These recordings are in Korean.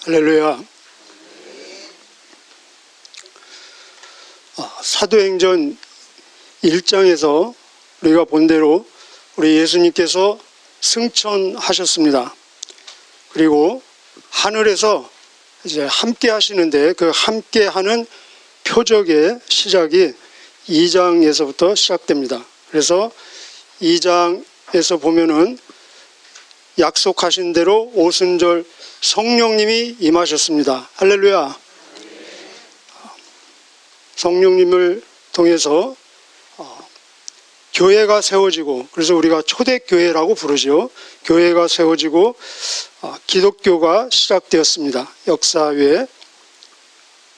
할렐루야. 사도행전 1장에서 우리가 본 대로 우리 예수님께서 승천하셨습니다. 그리고 하늘에서 이제 함께 하시는데 그 함께 하는 표적의 시작이 2장에서부터 시작됩니다. 그래서 2장에서 보면은 약속하신 대로 오순절 성령님이 임하셨습니다. 할렐루야. 성령님을 통해서 교회가 세워지고, 그래서 우리가 초대교회라고 부르죠. 교회가 세워지고 기독교가 시작되었습니다. 역사위에.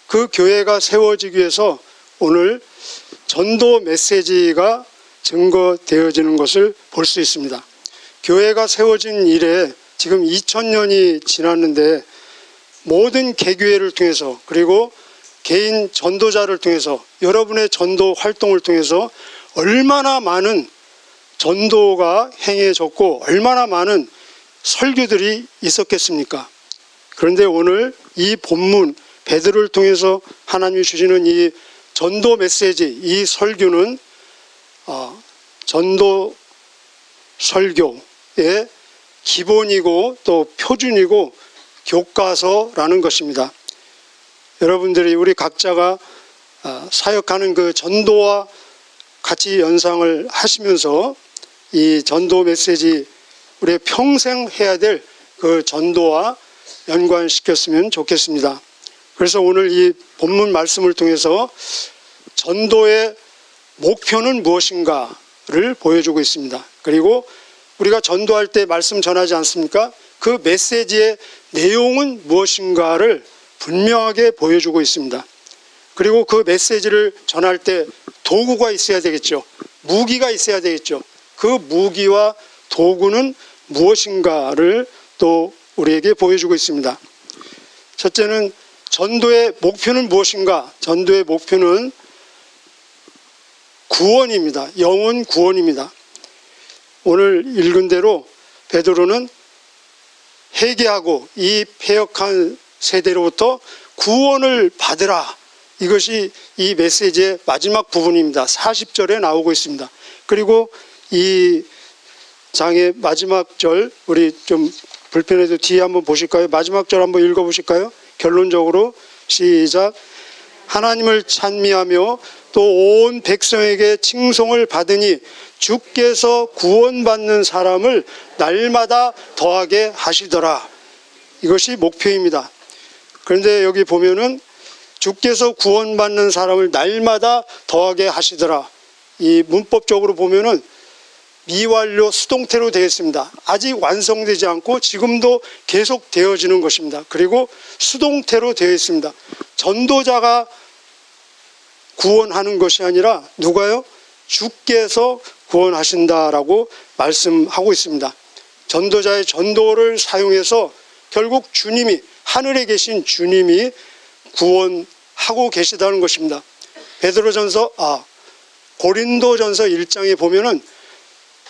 그 교회가 세워지기 위해서 오늘 전도 메시지가 증거되어지는 것을 볼 수 있습니다. 교회가 세워진 이래 지금 2000년이 지났는데 모든 개교회를 통해서, 그리고 개인 전도자를 통해서, 여러분의 전도 활동을 통해서 얼마나 많은 전도가 행해졌고 얼마나 많은 설교들이 있었겠습니까? 그런데 오늘 이 본문 베드로를 통해서 하나님이 주시는 이 전도 메시지, 이 설교는 전도 설교의 기본이고 또 표준이고 교과서라는 것입니다. 여러분들이, 우리 각자가 사역하는 그 전도와 같이 연상을 하시면서 이 전도 메시지, 우리 평생 해야 될 그 전도와 연관시켰으면 좋겠습니다. 그래서 오늘 이 본문 말씀을 통해서 전도의 목표는 무엇인가를 보여주고 있습니다. 그리고 우리가 전도할 때 말씀 전하지 않습니까? 그 메시지의 내용은 무엇인가를 분명하게 보여주고 있습니다. 그리고 그 메시지를 전할 때 도구가 있어야 되겠죠. 무기가 있어야 되겠죠. 그 무기와 도구는 무엇인가를 또 우리에게 보여주고 있습니다. 첫째는 전도의 목표는 무엇인가? 전도의 목표는 구원입니다. 영혼 구원입니다. 오늘 읽은 대로 베드로는 회개하고 이 패역한 세대로부터 구원을 받으라. 이것이 이 메시지의 마지막 부분입니다. 40절에 나오고 있습니다. 그리고 이 장의 마지막 절, 우리 좀 불편해도 뒤에 한번 보실까요? 마지막 절 한번 읽어보실까요? 결론적으로 시작. 하나님을 찬미하며 또 온 백성에게 칭송을 받으니 주께서 구원받는 사람을 날마다 더하게 하시더라. 이것이 목표입니다. 그런데 여기 보면은 주께서 구원받는 사람을 날마다 더하게 하시더라. 이 문법적으로 보면은 미완료 수동태로 되어 있습니다. 아직 완성되지 않고 지금도 계속 되어지는 것입니다. 그리고 수동태로 되어 있습니다. 전도자가 구원하는 것이 아니라 누가요? 주께서 구원하신다라고 말씀하고 있습니다. 전도자의 전도를 사용해서 결국 주님이, 하늘에 계신 주님이 구원하고 계시다는 것입니다. 고린도전서 1장에 보면은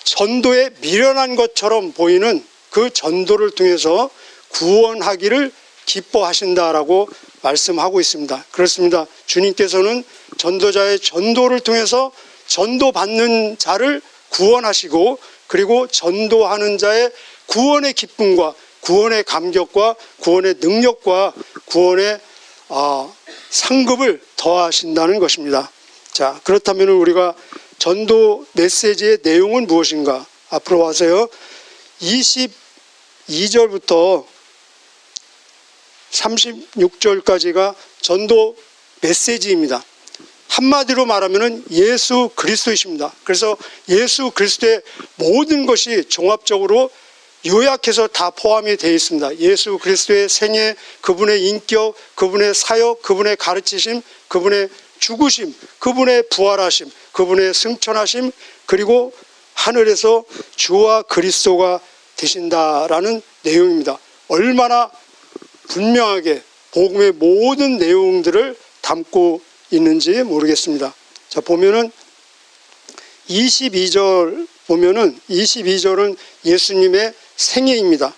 전도에 미련한 것처럼 보이는 그 전도를 통해서 구원하기를 기뻐하신다라고 말씀하고 있습니다. 그렇습니다. 주님께서는 전도자의 전도를 통해서 전도받는 자를 구원하시고, 그리고 전도하는 자의 구원의 기쁨과 구원의 감격과 구원의 능력과 구원의 상급을 더하신다는 것입니다. 자, 그렇다면 우리가 전도 메시지의 내용은 무엇인가? 앞으로 와서요. 22절부터 36절까지가 전도 메시지입니다. 한마디로 말하면 예수 그리스도이십니다. 그래서 예수 그리스도의 모든 것이 종합적으로 요약해서 다 포함이 되어 있습니다. 예수 그리스도의 생애, 그분의 인격, 그분의 사역, 그분의 가르치심, 그분의 죽으심, 그분의 부활하심, 그분의 승천하심, 그리고 하늘에서 주와 그리스도가 되신다라는 내용입니다. 얼마나 분명하게 복음의 모든 내용들을 담고 있는지 모르겠습니다. 자, 보면은 22절 보면은 22절은 예수님의 생애입니다.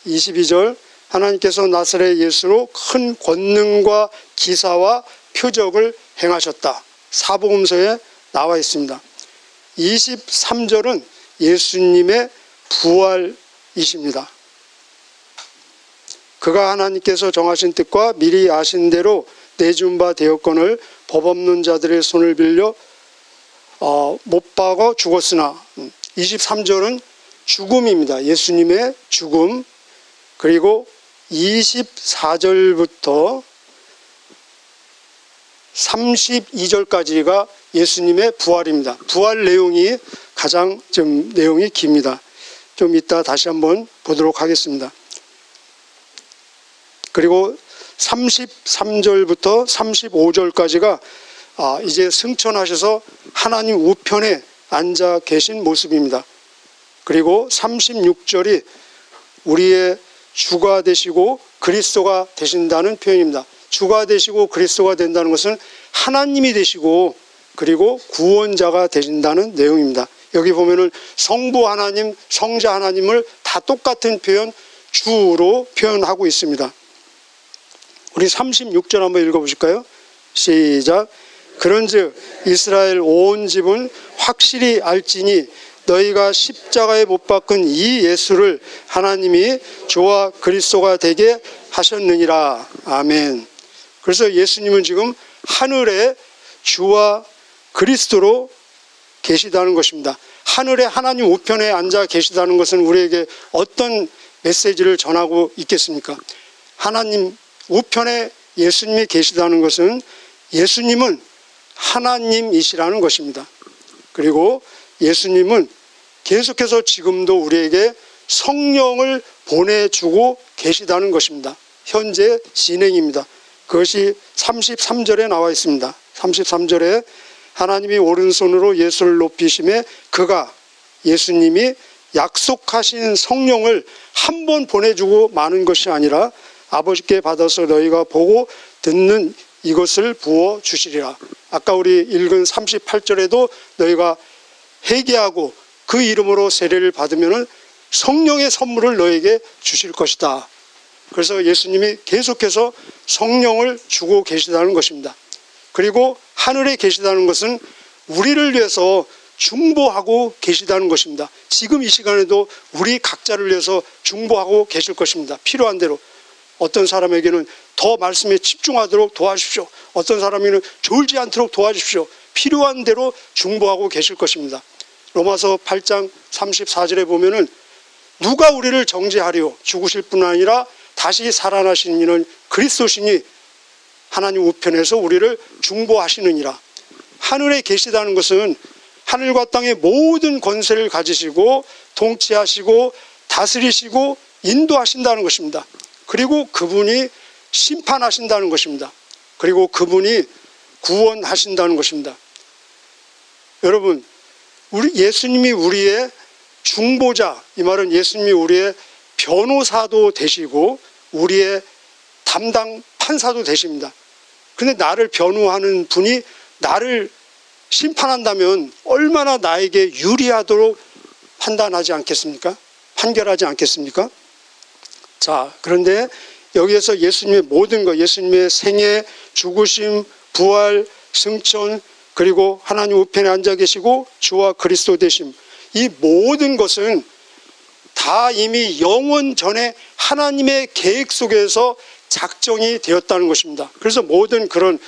22절 하나님께서 나사렛 예수로 큰 권능과 기사와 표적을 행하셨다. 사복음서에 나와 있습니다. 23절은 예수님의 부활이십니다. 그가 하나님께서 정하신 뜻과 미리 아신 대로 내준 바 되었거늘 법 없는 자들의 손을 빌려 못 박아 죽었으나 23절은 죽음입니다. 예수님의 죽음. 그리고 24절부터 32절까지가 예수님의 부활입니다. 부활 내용이 가장 좀 내용이 깁니다. 좀 이따 다시 한번 보도록 하겠습니다. 그리고 33절부터 35절까지가 이제 승천하셔서 하나님 우편에 앉아 계신 모습입니다. 그리고 36절이 우리의 주가 되시고 그리스도가 되신다는 표현입니다. 주가 되시고 그리스도가 된다는 것은 하나님이 되시고 그리고 구원자가 되신다는 내용입니다. 여기 보면은 성부 하나님, 성자 하나님을 다 똑같은 표현, 주로 표현하고 있습니다. 우리 36절 한번 읽어보실까요? 시작. 그런즉 이스라엘 온 집은 확실히 알지니 너희가 십자가에 못 박은 이 예수를 하나님이 주와 그리스도가 되게 하셨느니라. 아멘. 그래서 예수님은 지금 하늘에 주와 그리스도로 계시다는 것입니다. 하늘에 하나님 우편에 앉아 계시다는 것은 우리에게 어떤 메시지를 전하고 있겠습니까? 하나님 우편에 예수님이 계시다는 것은 예수님은 하나님이시라는 것입니다. 그리고 예수님은 계속해서 지금도 우리에게 성령을 보내주고 계시다는 것입니다. 현재 진행입니다. 그것이 33절에 나와 있습니다. 33절에 하나님이 오른손으로 예수를 높이심에 그가 예수님이 약속하신 성령을 한 번 보내주고 마는 것이 아니라 아버지께 받아서 너희가 보고 듣는 이것을 부어주시리라. 아까 우리 읽은 38절에도 너희가 회개하고 그 이름으로 세례를 받으면 성령의 선물을 너에게 주실 것이다. 그래서 예수님이 계속해서 성령을 주고 계시다는 것입니다. 그리고 하늘에 계시다는 것은 우리를 위해서 중보하고 계시다는 것입니다. 지금 이 시간에도 우리 각자를 위해서 중보하고 계실 것입니다. 필요한 대로. 어떤 사람에게는 더 말씀에 집중하도록 도와주십시오. 어떤 사람에게는 졸지 않도록 도와주십시오. 필요한 대로 중보하고 계실 것입니다. 로마서 8장 34절에 보면은 누가 우리를 정죄하리요? 죽으실 뿐 아니라 다시 살아나시는 이는 그리스도시니 하나님 우편에서 우리를 중보하시느니라. 하늘에 계시다는 것은 하늘과 땅의 모든 권세를 가지시고 통치하시고 다스리시고 인도하신다는 것입니다. 그리고 그분이 심판하신다는 것입니다. 그리고 그분이 구원하신다는 것입니다. 여러분, 예수님이 우리의 중보자, 이 말은 예수님이 우리의 변호사도 되시고 우리의 담당 판사도 되십니다. 근데 나를 변호하는 분이 나를 심판한다면 얼마나 나에게 유리하도록 판단하지 않겠습니까? 판결하지 않겠습니까? 자, 그런데 여기에서 예수님의 모든 것, 예수님의 생애, 죽으심, 부활, 승천, 그리고 하나님 우편에 앉아 계시고 주와 그리스도 되심, 이 모든 것은 다 이미 영원 전에 하나님의 계획 속에서 작정이 되었다는 것입니다. 그래서 모든 그런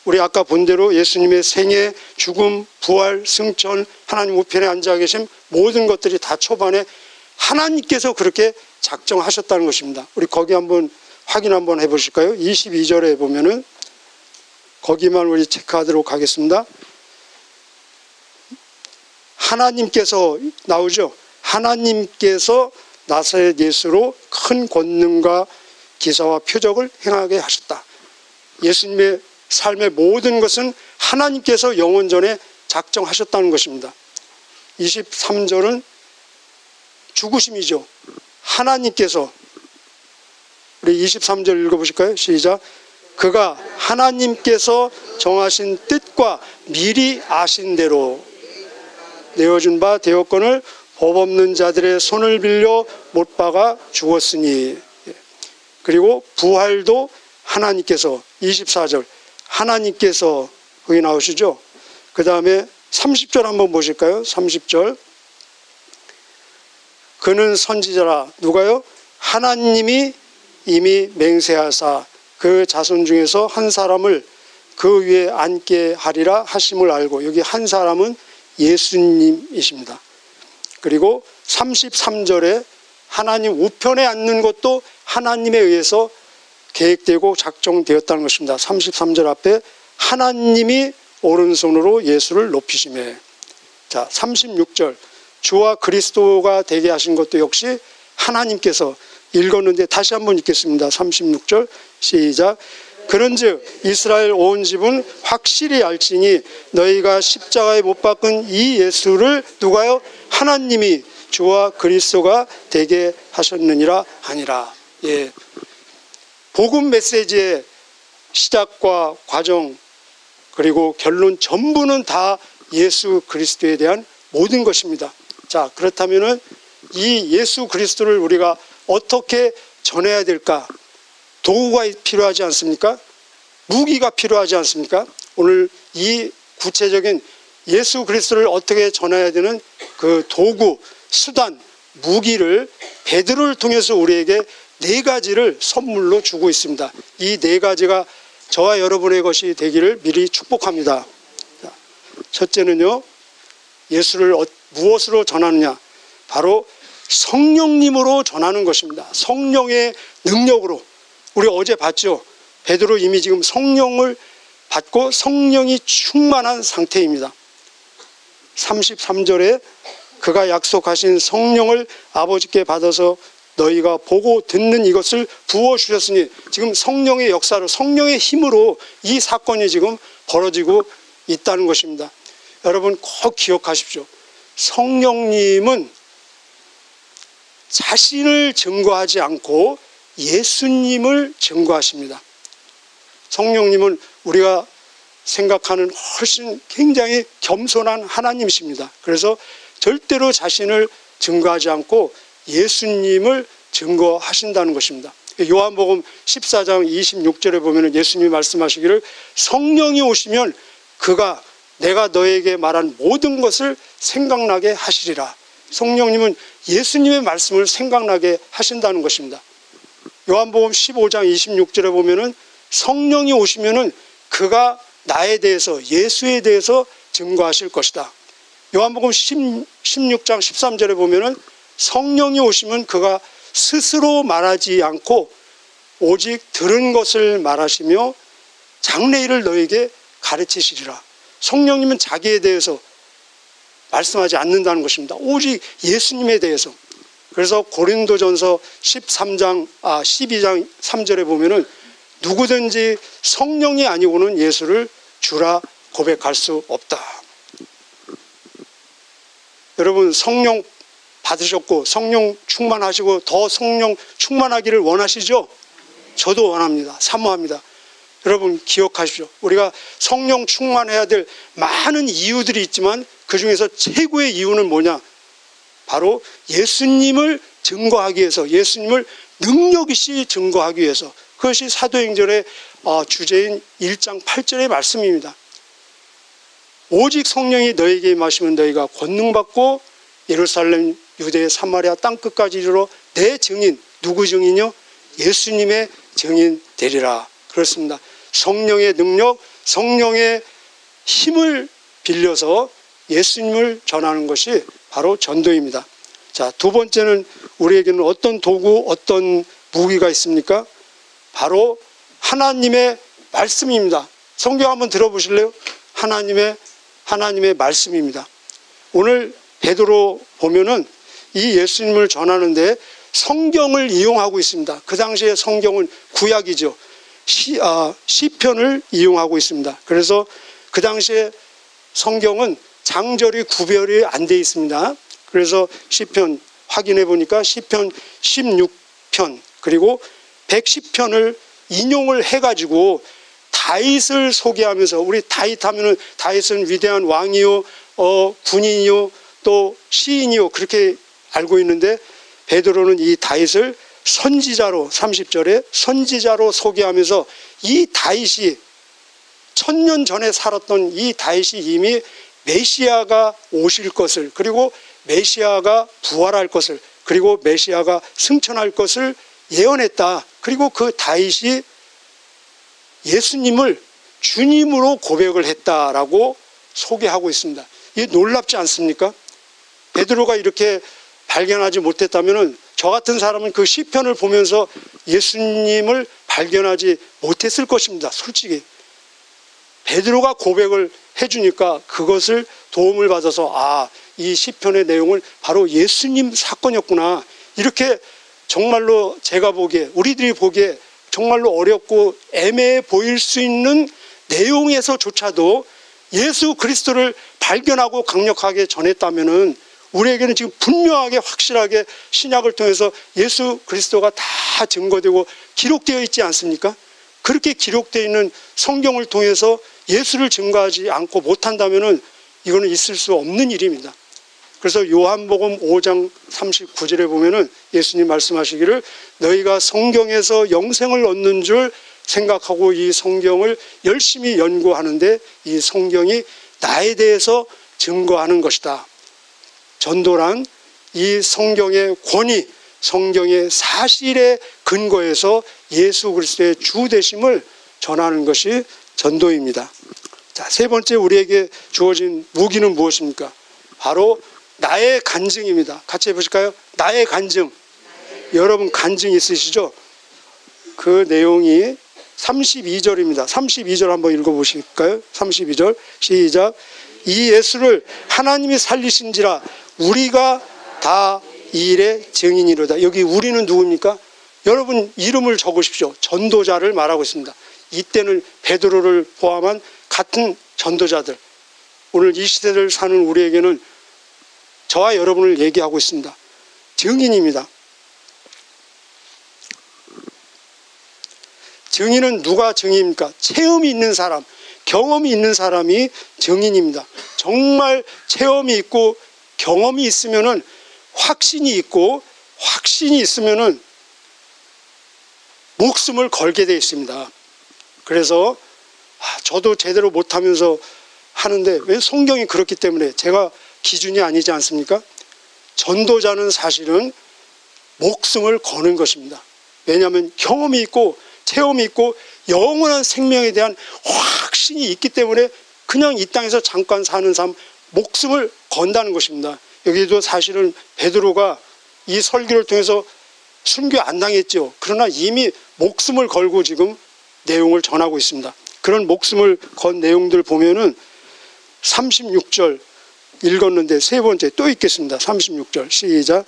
우리 아까 본 대로 예수님의 생애, 죽음, 부활, 승천, 하나님 우편에 앉아 계심 모든 것들이 다 초반에 하나님께서 그렇게 작정하셨다는 것입니다. 우리 거기 한번 확인 한번 해보실까요? 22절에 보면은 거기만 우리 체크하도록 하겠습니다. 하나님께서 나오죠. 하나님께서 나사렛 예수로 큰 권능과 기사와 표적을 행하게 하셨다. 예수님의 삶의 모든 것은 하나님께서 영원 전에 작정하셨다는 것입니다. 23절은 죽으심이죠. 하나님께서, 우리 23절 읽어보실까요? 시작. 그가 하나님께서 정하신 뜻과 미리 아신 대로 내어준 바 되었거늘 법 없는 자들의 손을 빌려 못 박아 죽었으니. 그리고 부활도 하나님께서, 24절 하나님께서 거기 나오시죠. 그 다음에 30절 한번 보실까요? 30절 그는 선지자라. 누가요? 하나님이 이미 맹세하사 그 자손 중에서 한 사람을 그 위에 앉게 하리라 하심을 알고, 여기 한 사람은 예수님이십니다. 그리고 33절에 하나님 우편에 앉는 것도 하나님에 의해서 계획되고 작정되었다는 것입니다. 33절 앞에 하나님이 오른손으로 예수를 높이시매. 자, 36절 주와 그리스도가 되게 하신 것도 역시 하나님께서. 읽었는데 다시 한번 읽겠습니다. 36절 시작. 그런즉 이스라엘 온 집은 확실히 알지니 너희가 십자가에 못 박은 이 예수를 누가요? 하나님이 주와 그리스도가 되게 하셨느니라 하니라. 예. 복음 메시지의 시작과 과정 그리고 결론 전부는 다 예수 그리스도에 대한 모든 것입니다. 자, 그렇다면은 이 예수 그리스도를 우리가 어떻게 전해야 될까? 도구가 필요하지 않습니까? 무기가 필요하지 않습니까? 오늘 이 구체적인 예수 그리스도를 어떻게 전해야 되는 그 도구, 수단, 무기를 베드로를 통해서 우리에게 4가지를 선물로 주고 있습니다. 이 4가지가 저와 여러분의 것이 되기를 미리 축복합니다. 첫째는요, 예수를 무엇으로 전하느냐? 바로 성령님으로 전하는 것입니다. 성령의 능력으로. 우리 어제 봤죠? 베드로 이미 지금 성령을 받고 성령이 충만한 상태입니다. 33절에 그가 약속하신 성령을 아버지께 받아서 너희가 보고 듣는 이것을 부어주셨으니, 지금 성령의 역사로, 성령의 힘으로 이 사건이 지금 벌어지고 있다는 것입니다. 여러분 꼭 기억하십시오. 성령님은 자신을 증거하지 않고 예수님을 증거하십니다. 성령님은 우리가 생각하는 훨씬 굉장히 겸손한 하나님이십니다. 그래서 절대로 자신을 증거하지 않고 예수님을 증거하신다는 것입니다. 요한복음 14장 26절에 보면 예수님이 말씀하시기를 성령이 오시면 그가 내가 너에게 말한 모든 것을 생각나게 하시리라. 성령님은 예수님의 말씀을 생각나게 하신다는 것입니다. 요한복음 15장 26절에 보면은 성령이 오시면은 그가 나에 대해서, 예수에 대해서 증거하실 것이다. 요한복음 16장 13절에 보면은 성령이 오시면 그가 스스로 말하지 않고 오직 들은 것을 말하시며 장래일을 너에게 가르치시리라. 성령님은 자기에 대해서 말씀하지 않는다는 것입니다. 오직 예수님에 대해서. 그래서 고린도전서 12장 3절에 보면은 누구든지 성령이 아니고는 예수를 주라 고백할 수 없다. 여러분 성령 받으셨고 성령 충만하시고 더 성령 충만하기를 원하시죠? 저도 원합니다. 사모합니다. 여러분 기억하십시오. 우리가 성령 충만해야 될 많은 이유들이 있지만 그 중에서 최고의 이유는 뭐냐? 바로 예수님을 증거하기 위해서, 예수님을 능력 있이 증거하기 위해서. 그것이 사도행전의 주제인 1장 8절의 말씀입니다. 오직 성령이 너에게 임하시면 너희가 권능받고 예루살렘, 유대, 사마리아 땅끝까지 이르러 내 증인, 누구 증인이요? 예수님의 증인 되리라. 그렇습니다. 성령의 능력, 성령의 힘을 빌려서 예수님을 전하는 것이 바로 전도입니다. 자, 두 번째는 우리에게는 어떤 도구, 어떤 무기가 있습니까? 바로 하나님의 말씀입니다. 성경 한번 들어보실래요? 하나님의 말씀입니다. 오늘 베드로 보면은 이 예수님을 전하는데 성경을 이용하고 있습니다. 그 당시에 성경은 구약이죠. 시편을 이용하고 있습니다. 그래서 그 당시에 성경은 장절이 구별이 안 돼 있습니다. 그래서 시편 확인해 보니까 시편 16편 그리고 110편을 인용을 해가지고 다윗을 소개하면서, 우리 다윗 하면은 다윗은 위대한 왕이요, 군인이요, 또 시인이요, 그렇게 알고 있는데 베드로는 이 다윗을 선지자로 30절에 선지자로 소개하면서 이 다윗이 1000년 전에 살았던 이 다윗이 이미 메시아가 오실 것을, 그리고 메시아가 부활할 것을, 그리고 메시아가 승천할 것을 예언했다. 그리고 그 다윗이 예수님을 주님으로 고백을 했다라고 소개하고 있습니다. 이게 놀랍지 않습니까? 베드로가 이렇게 발견하지 못했다면 저 같은 사람은 그 시편을 보면서 예수님을 발견하지 못했을 것입니다. 솔직히 베드로가 고백을 해주니까 그것을 도움을 받아서 이 시편의 내용은 바로 예수님 사건이었구나, 이렇게 정말로 제가 보기에, 우리들이 보기에 정말로 어렵고 애매해 보일 수 있는 내용에서조차도 예수 그리스도를 발견하고 강력하게 전했다면은 우리에게는 지금 분명하게 확실하게 신약을 통해서 예수 그리스도가 다 증거되고 기록되어 있지 않습니까? 그렇게 기록되어 있는 성경을 통해서 예수를 증거하지 않고 못한다면은 이거는 있을 수 없는 일입니다. 그래서 요한복음 5장 39절에 보면은 예수님 말씀하시기를 너희가 성경에서 영생을 얻는 줄 생각하고 이 성경을 열심히 연구하는데 이 성경이 나에 대해서 증거하는 것이다. 전도란 이 성경의 권위, 성경의 사실에 근거해서 예수 그리스도의 주 되심을 전하는 것이 전도입니다. 자, 세 번째 우리에게 주어진 무기는 무엇입니까? 바로 나의 간증입니다. 같이 해보실까요? 나의 간증. 여러분 간증 있으시죠? 그 내용이 32절입니다. 32절 한번 읽어보실까요? 32절 시작. 이 예수를 하나님이 살리신지라 우리가 다 이 일의 증인이로다. 여기 우리는 누굽니까? 여러분 이름을 적으십시오. 전도자를 말하고 있습니다. 이때는 베드로를 포함한 같은 전도자들, 오늘 이 시대를 사는 우리에게는 저와 여러분을 얘기하고 있습니다. 증인입니다. 증인은 누가 증인입니까? 체험이 있는 사람, 경험이 있는 사람이 증인입니다. 정말 체험이 있고 경험이 있으면은 확신이 있고, 확신이 있으면은 목숨을 걸게 되어 있습니다. 그래서 저도 제대로 못하면서 하는데 왜 성경이 그렇기 때문에 제가 기준이 아니지 않습니까? 전도자는 사실은 목숨을 거는 것입니다. 왜냐하면 경험이 있고 체험이 있고 영원한 생명에 대한 확신이 있기 때문에 그냥 이 땅에서 잠깐 사는 삶, 목숨을 건다는 것입니다. 여기도 사실은 베드로가 이 설교를 통해서 순교 안 당했죠. 그러나 이미 목숨을 걸고 지금 내용을 전하고 있습니다. 그런 목숨을 건 내용들 보면은 36절 읽었는데 세 번째 또 읽겠습니다. 36절 시작.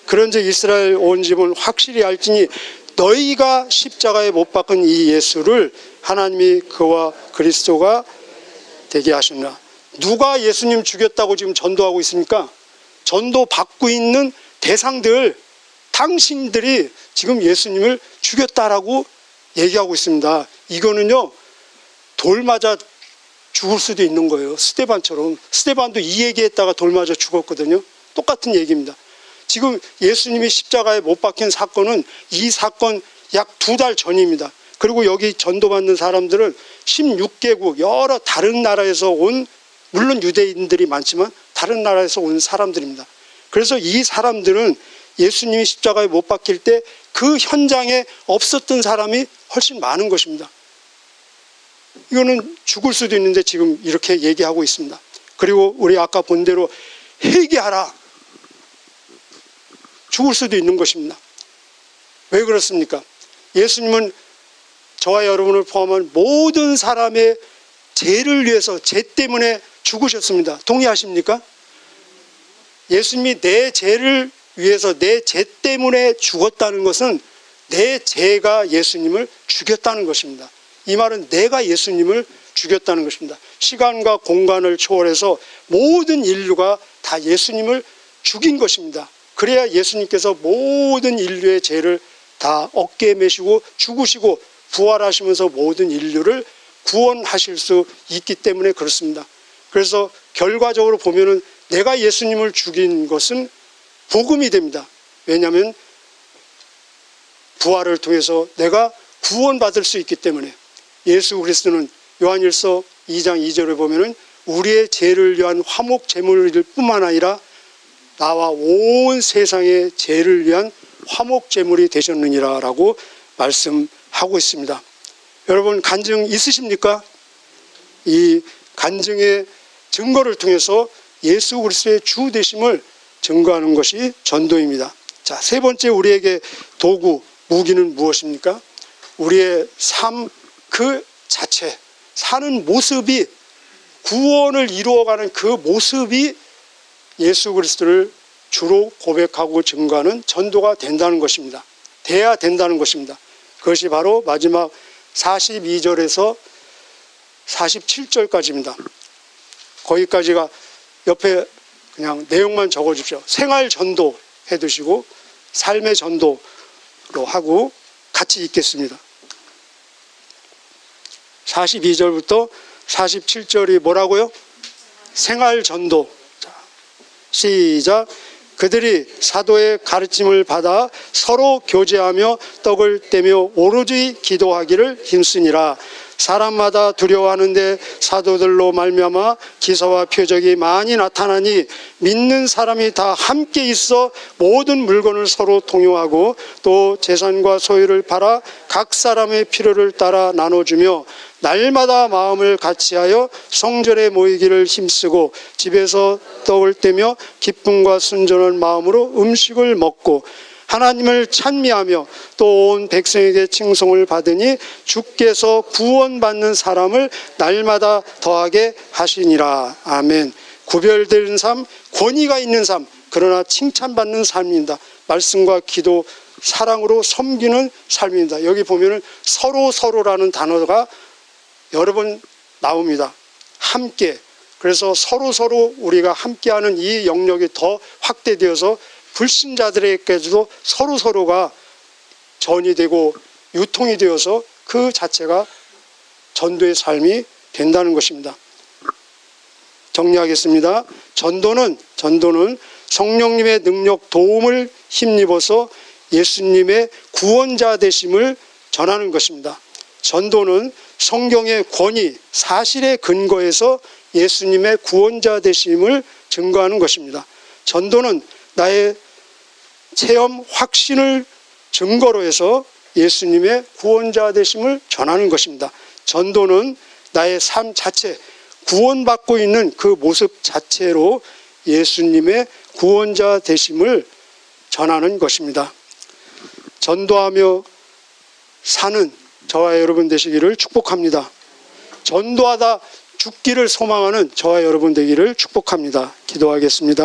그런즉 이스라엘 온 집은 확실히 알지니 너희가 십자가에 못 박은 이 예수를 하나님이 그와 그리스도가 되게 하셨나. 누가 예수님 죽였다고 지금 전도하고 있습니까? 전도 받고 있는 대상들, 당신들이 지금 예수님을 죽였다라고 얘기하고 있습니다. 이거는요, 돌 맞아 죽을 수도 있는 거예요. 스데반처럼. 스데반도 이 얘기했다가 돌 맞아 죽었거든요. 똑같은 얘기입니다. 지금 예수님이 십자가에 못 박힌 사건은 이 사건 약 2달 전입니다. 그리고 여기 전도받는 사람들은 16개국 여러 다른 나라에서 온, 물론 유대인들이 많지만 다른 나라에서 온 사람들입니다. 그래서 이 사람들은 예수님이 십자가에 못 박힐 때 그 현장에 없었던 사람이 훨씬 많은 것입니다. 이거는 죽을 수도 있는데 지금 이렇게 얘기하고 있습니다. 그리고 우리 아까 본 대로 회개하라. 죽을 수도 있는 것입니다. 왜 그렇습니까? 예수님은 저와 여러분을 포함한 모든 사람의 죄를 위해서, 죄 때문에 죽으셨습니다. 동의하십니까? 예수님이 내 죄를 위해서, 내 죄 때문에 죽었다는 것은 내 죄가 예수님을 죽였다는 것입니다. 이 말은 내가 예수님을 죽였다는 것입니다. 시간과 공간을 초월해서 모든 인류가 다 예수님을 죽인 것입니다. 그래야 예수님께서 모든 인류의 죄를 다 어깨에 메시고 죽으시고 부활하시면서 모든 인류를 구원하실 수 있기 때문에 그렇습니다. 그래서 결과적으로 보면은 내가 예수님을 죽인 것은 복음이 됩니다. 왜냐하면 부활을 통해서 내가 구원받을 수 있기 때문에 예수 그리스도는 요한일서 2장 2절에 보면은 우리의 죄를 위한 화목 제물일 뿐만 아니라 나와 온 세상의 죄를 위한 화목 제물이 되셨느니라 라고 말씀하고 있습니다. 여러분 간증 있으십니까? 이 간증의 증거를 통해서 예수 그리스도의 주 되심을 증거하는 것이 전도입니다. 자, 세 번째 우리에게 도구, 무기는 무엇입니까? 우리의 삶 그 자체, 사는 모습이 구원을 이루어가는 그 모습이 예수 그리스도를 주로 고백하고 증거하는 전도가 된다는 것입니다. 돼야 된다는 것입니다. 그것이 바로 마지막 42절에서 47절까지입니다. 거기까지가 옆에 그냥 내용만 적어주십시오. 생활 전도 해두시고 삶의 전도로 하고 같이 읽겠습니다. 42절부터 47절이 뭐라고요? 생활 전도. 자, 시작. 그들이 사도의 가르침을 받아 서로 교제하며 떡을 떼며 오로지 기도하기를 힘쓰니라. 사람마다 두려워하는데 사도들로 말미암아 기사와 표적이 많이 나타나니 믿는 사람이 다 함께 있어 모든 물건을 서로 통용하고 또 재산과 소유를 팔아 각 사람의 필요를 따라 나눠주며 날마다 마음을 같이하여 성전에 모이기를 힘쓰고 집에서 떡을 떼며 기쁨과 순전한 마음으로 음식을 먹고 하나님을 찬미하며 또 온 백성에게 칭송을 받으니 주께서 구원받는 사람을 날마다 더하게 하시니라. 아멘. 구별되는 삶, 권위가 있는 삶, 그러나 칭찬받는 삶입니다. 말씀과 기도, 사랑으로 섬기는 삶입니다. 여기 보면은 서로라는 단어가 여러 번 나옵니다. 함께. 그래서 서로 우리가 함께하는 이 영역이 더 확대되어서 불신자들에게도 서로가 전이 되고 유통이 되어서 그 자체가 전도의 삶이 된다는 것입니다. 정리하겠습니다. 전도는 성령님의 능력 도움을 힘입어서 예수님의 구원자 되심을 전하는 것입니다. 전도는 성경의 권위, 사실에 근거해서 예수님의 구원자 되심을 증거하는 것입니다. 전도는 나의 체험, 확신을 증거로 해서 예수님의 구원자 되심을 전하는 것입니다. 전도는 나의 삶 자체, 구원받고 있는 그 모습 자체로 예수님의 구원자 되심을 전하는 것입니다. 전도하며 사는 저와 여러분 되시기를 축복합니다. 전도하다 죽기를 소망하는 저와 여러분 되기를 축복합니다. 기도하겠습니다.